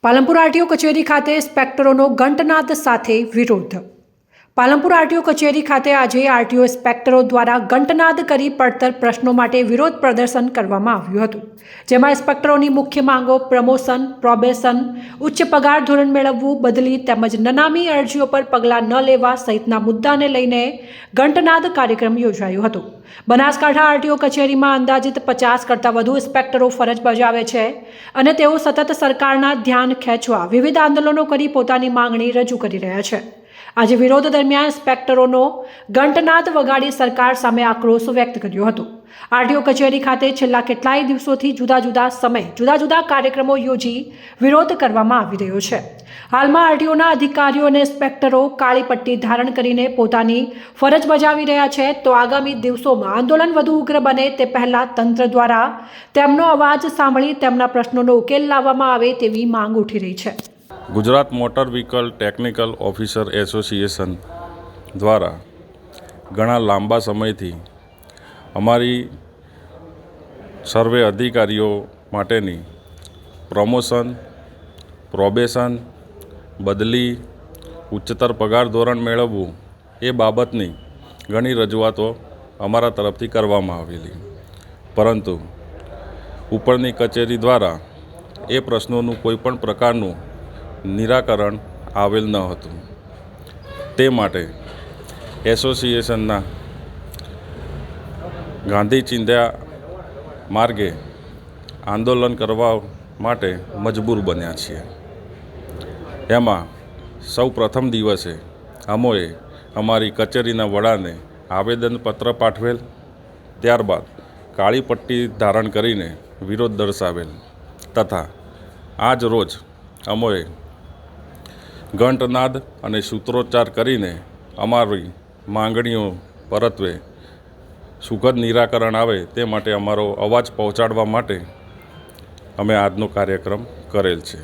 Palanpur RTO કચેરી ખાતે ઇન્સ્પેક્ટરોનો ઘંટનાદ સાથે વિરોધ. પાલનપુર આરટીઓ કચેરી ખાતે આજે આરટીઓ ઇન્સ્પેક્ટરો દ્વારા ઘંટનાદ કરી પડતર પ્રશ્નો માટે વિરોધ પ્રદર્શન કરવામાં આવ્યું હતું. જેમાં ઇન્સ્પેક્ટરોની મુખ્ય માંગો પ્રમોશન, પ્રોબેશન, ઉચ્ચ પગાર ધોરણ મેળવવું, બદલી તેમજ નનામી અરજીઓ પર પગલાં ન લેવા સહિતના મુદ્દાને લઈને ઘંટનાદ કાર્યક્રમ યોજાયો હતો. બનાસકાંઠા આરટીઓ કચેરીમાં અંદાજિત 50 કરતાં વધુ ઇન્સ્પેક્ટરો ફરજ બજાવે છે અને તેઓ સતત સરકારના ધ્યાન ખેંચવા વિવિધ આંદોલનો કરી પોતાની માંગણી રજૂ કરી રહ્યા છે. આજે વિરોધ દરમિયાન ઇન્સ્પેક્ટરોનો ઘંટનાદ વગાડી સરકાર સામે આક્રોશ વ્યક્ત કર્યો હતો. આરટીઓ કચેરી ખાતે છેલ્લા કેટલાય દિવસોથી જુદા જુદા સમયે જુદા જુદા કાર્યક્રમો યોજી વિરોધ કરવામાં આવી રહ્યો છે. હાલમાં આરટીઓના અધિકારીઓ અને ઇન્સ્પેક્ટરો કાળી પટ્ટી ધારણ કરીને પોતાની ફરજ બજાવી રહ્યા છે, તો આગામી દિવસોમાં આંદોલન વધુ ઉગ્ર બને તે પહેલા તંત્ર દ્વારા તેમનો અવાજ સાંભળી તેમના પ્રશ્નોનો ઉકેલ લાવવામાં આવે તેવી માંગ ઉઠી રહી છે. Gujarat motor vehicle technical officer association દ્વારા ઘણા લાંબા સમયથી અમારી સર્વે અધિકારીઓ માટેની પ્રમોશન, પ્રોબેશન, બદલી, ઉચ્ચતર પગાર ધોરણ મેળવવું એ બાબતની ઘણી રજૂઆતો અમારા તરફથી કરવામાં આવેલી, પરંતુ ઉપરની કચેરી દ્વારા એ પ્રશ્નોનું કોઈપણ પ્રકારનું નિરાકરણ આવેલ ન હતું. તે માટે એસોસિએશનના ગાંધી ચિંધ્યા માર્ગે આંદોલન કરવા માટે મજબૂર બન્યા છીએ. એમાં સૌ પ્રથમ દિવસે અમોએ અમારી કચેરીના વડાને આવેદનપત્ર પાઠવેલ, ત્યારબાદ કાળી પટ્ટી ધારણ કરીને વિરોધ દર્શાવેલ તથા આજ રોજ અમોએ ઘંટનાદ અને સૂત્રોચ્ચાર કરીને અમારી માંગણીઓ પરત્વે સુખદ નિરાકરણ આવે તે માટે અમારો અવાજ પહોંચાડવા માટે અમે આજનો કાર્યક્રમ કરેલ છે.